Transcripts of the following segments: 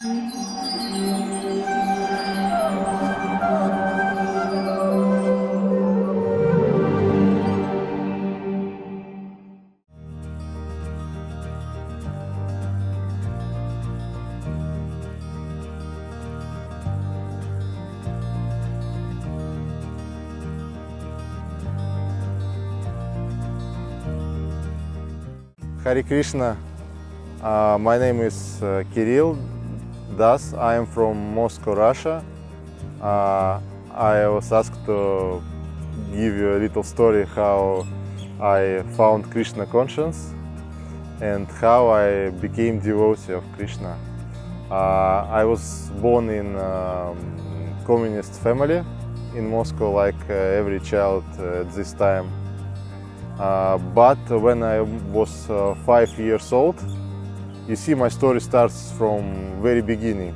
Hare Krishna. My name is Kirill. Thus, I am from Moscow, Russia. I was asked to give you a little story how I found Krishna Consciousness and how I became devotee of Krishna. I was born in communist family in Moscow, like every child at this time. But when I was 5 years old, you see, my story starts from very beginning.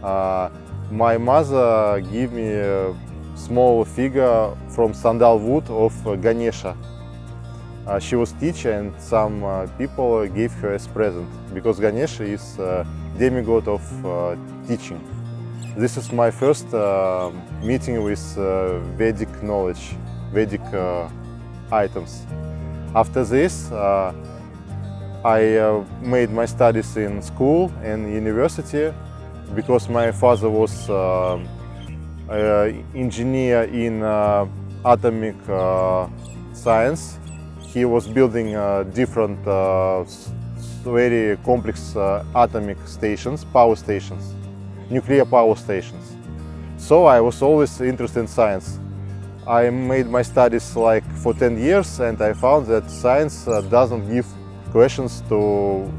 My mother gave me a small figure from sandal wood of Ganesha. She was teacher, and some people gave her as present, because Ganesha is demigod of teaching. This is my first meeting with Vedic knowledge, Vedic items. After this, I made my studies in school and university, because my father was engineer in atomic science. He was building different very complex atomic stations, power stations, nuclear power stations. So I was always interested in science. I made my studies like for 10 years, and I found that science doesn't give questions to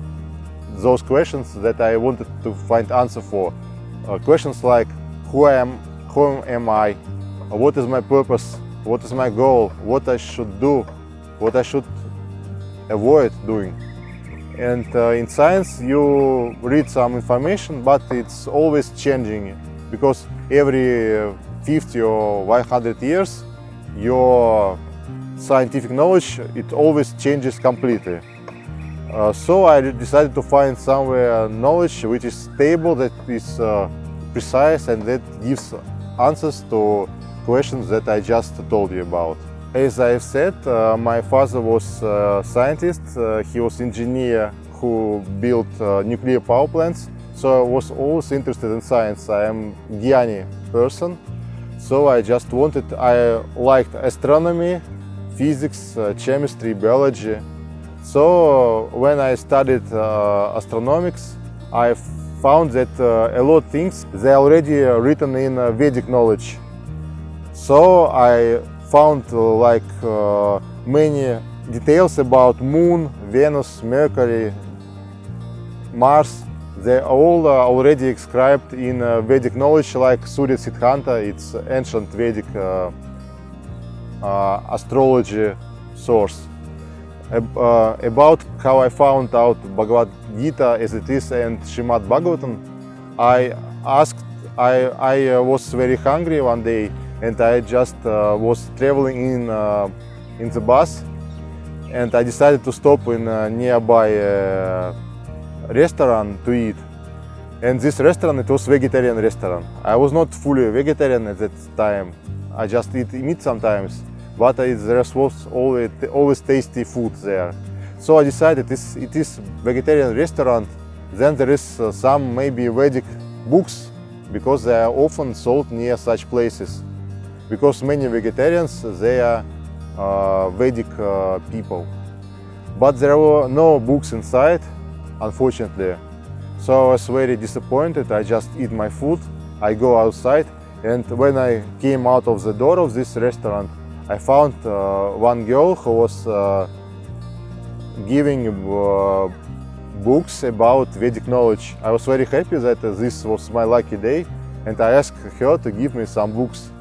those questions that I wanted to find answer for. Questions like who am I, what is my purpose, what is my goal, what I should do, what I should avoid doing. And in science you read some information, but it's always changing, because every 50 or 100 years your scientific knowledge, it always changes completely. So I decided to find somewhere knowledge which is stable, that is precise, and that gives answers to questions that I just told you about. As I've said, my father was a scientist. He was engineer who built nuclear power plants. So I was always interested in science. I am a Gyani person. So I liked astronomy, physics, chemistry, biology. So when I studied astronomics, I found that a lot of things, they're already written in Vedic knowledge. So I found many details about Moon, Venus, Mercury, Mars. They're all already inscribed in Vedic knowledge, like Surya Siddhanta. It's ancient Vedic astrology source. About how I found out Bhagavad Gita as it is and Srimad Bhagavatam, I was very hungry one day, and I just was traveling in the bus, and I decided to stop in a nearby restaurant to eat. And this restaurant, it was vegetarian restaurant. I was not fully vegetarian at that time. I just eat meat sometimes, but there was always tasty food there. So I decided it is vegetarian restaurant. Then there is some maybe Vedic books, because they are often sold near such places. Because many vegetarians, they are Vedic people. But there were no books inside, unfortunately. So I was very disappointed. I just eat my food, I go outside, and when I came out of the door of this restaurant, I found one girl who was giving books about Vedic knowledge. I was very happy that this was my lucky day, and I asked her to give me some books.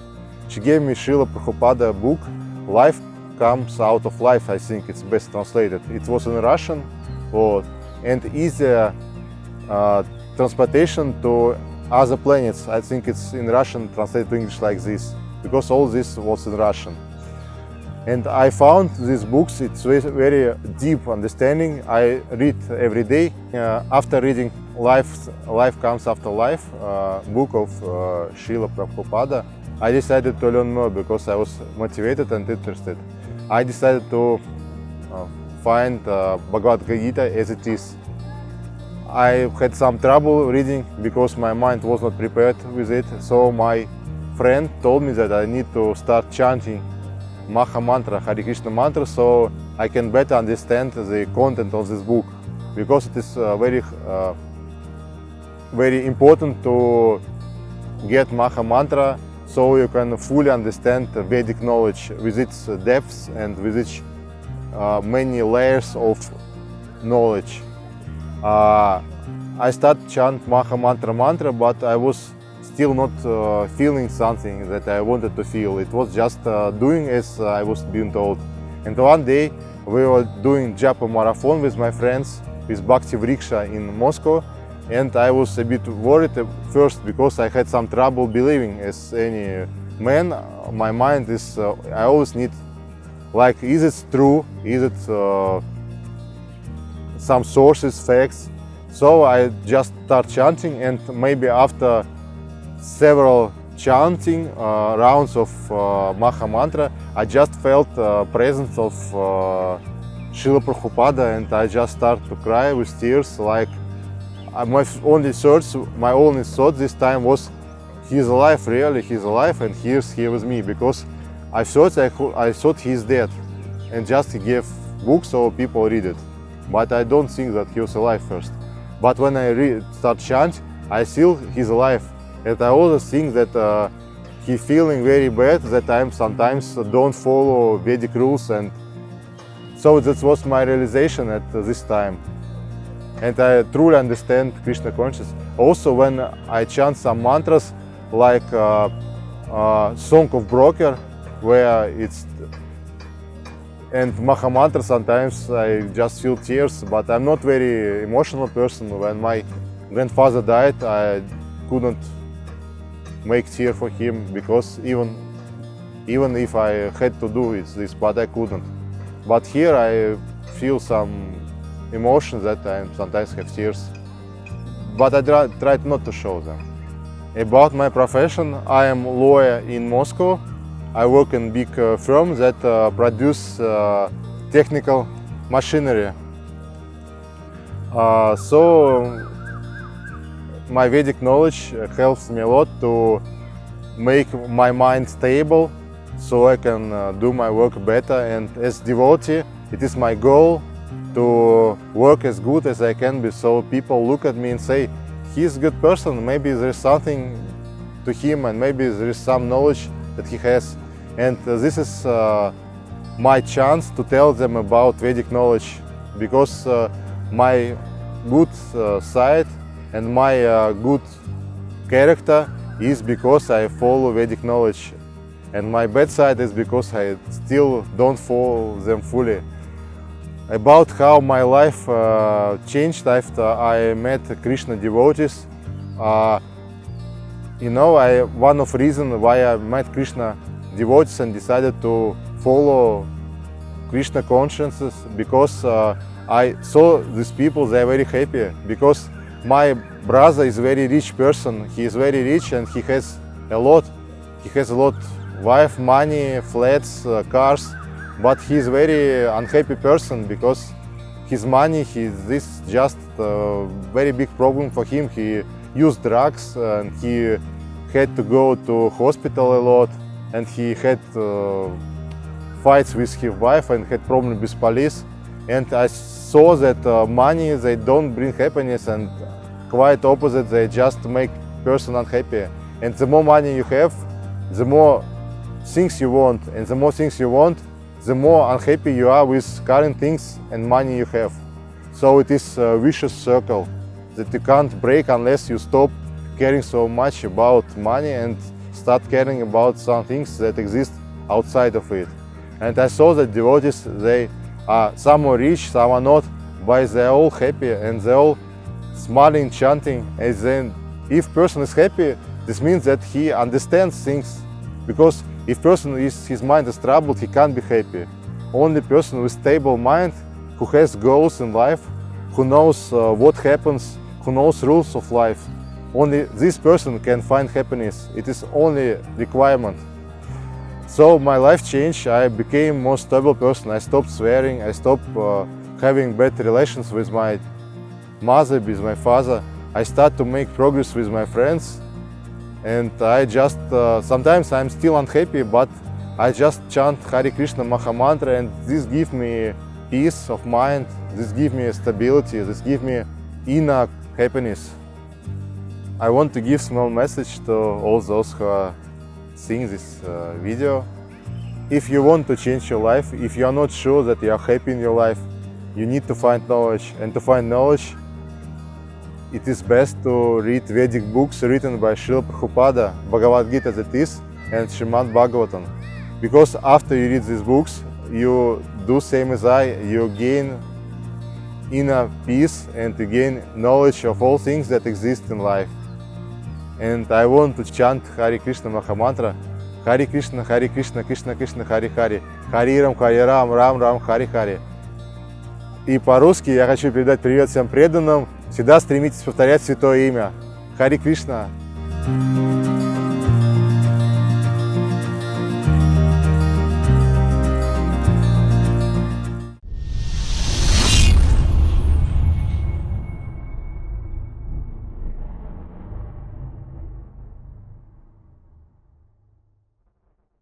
She gave me Srila Prabhupada book, Life Comes Out of Life, I think it's best translated. It was in Russian, and easier transportation to other planets. I think it's in Russian, translated to English like this, because all this was in Russian. And I found these books, it's very deep understanding. I read every day. After reading Life Comes After Life, book of Srila Prabhupada, I decided to learn more because I was motivated and interested. I decided to find Bhagavad Gita as it is. I had some trouble reading because my mind was not prepared with it, so my friend told me that I need to start chanting Maha Mantra, Hare Krishna mantra, so I can better understand the content of this book, because it is very important to get Maha Mantra so you can fully understand Vedic knowledge with its depths and with its many layers of knowledge. I started chant Maha Mantra, but I was still not feeling something that I wanted to feel. It was just doing as I was being told. And one day we were doing Japa marathon with my friends with Bhakti Vriksha in Moscow, and I was a bit worried at first because I had some trouble believing. As any man, my mind is, I always need, like, is it true? Is it some sources, facts? So I just start chanting, and maybe after several chanting rounds of Maha Mantra, I just felt presence of Srila Prabhupada, and I just started to cry with tears. Like, my only thought this time was, he's alive, really, he's alive, and he's here with me, because I thought he's dead, and just he gave books so people read it. But I don't think that he was alive first. But when I start chant, I feel he's alive. And I also think that he's feeling very bad, that I sometimes don't follow Vedic rules. And so that was my realization at this time. And I truly understand Krishna consciousness. Also, when I chant some mantras, like Song of Broker, where it's, and Maha Mantra, sometimes I just feel tears, but I'm not very emotional person. When my grandfather died, I couldn't make tear for him, because even if I had to do this, but I couldn't. But here I feel some emotions that I sometimes have tears, but I tried not to show them. About my profession, I am a lawyer in Moscow. I work in big firm that produce technical machinery. So my Vedic knowledge helps me a lot to make my mind stable, so I can do my work better. And as devotee, it is my goal to work as good as I can be, so people look at me and say, he's a good person, maybe there is something to him, and maybe there is some knowledge that he has. And this is my chance to tell them about Vedic knowledge, because my good side and my good character is because I follow Vedic knowledge, and my bad side is because I still don't follow them fully. About how my life changed after I met Krishna devotees, one of the reasons why I met Krishna devotees and decided to follow Krishna consciousness, because I saw these people, they are very happy, because my brother is a very rich person. He is very rich and he has a lot. He has a lot, wife, money, flats, cars, but he is a very unhappy person, because his money, this just a very big problem for him. He used drugs and he had to go to hospital a lot, and he had fights with his wife and had problems with police. And I saw that money, they don't bring happiness, and quite opposite, they just make person unhappy. And the more money you have, the more things you want, and the more things you want, the more unhappy you are with current things and money you have. So it is a vicious circle that you can't break unless you stop caring so much about money and start caring about some things that exist outside of it. And I saw that devotees, they are some are rich, some are not, but they're all happy and they're all smiling, chanting. And then if person is happy, this means that he understands things, because if his mind is troubled, he can't be happy. Only person with stable mind, who has goals in life, who knows what happens who knows rules of life. Only this person can find happiness. It is only requirement. So my life changed. I became more stable person. I stopped swearing. I stopped having bad relations with my mother, with my father. I start to make progress with my friends. And I just, sometimes I'm still unhappy, but I just chant Hare Krishna Maha Mantra, and this gives me peace of mind, this gives me stability, this gives me inner happiness. I want to give small message to all those who are seeing this video. If you want to change your life, if you are not sure that you are happy in your life, you need to find knowledge. And to find knowledge, it is best to read Vedic books written by Srila Prabhupada, Bhagavad Gita that is, and Srimad Bhagavatam. Because after you read these books, you do same as I, you gain inner peace and you gain knowledge of all things that exist in life. And I want to chant Hare Krishna Maha Mantra, Hare Krishna, Krishna Krishna, Hare Hare, Hare Ram, Hare Рам, Рам Рам, Харе Харе. И по-русски я хочу передать привет всем преданным. Всегда стремитесь повторять святое имя. Харе Кришна.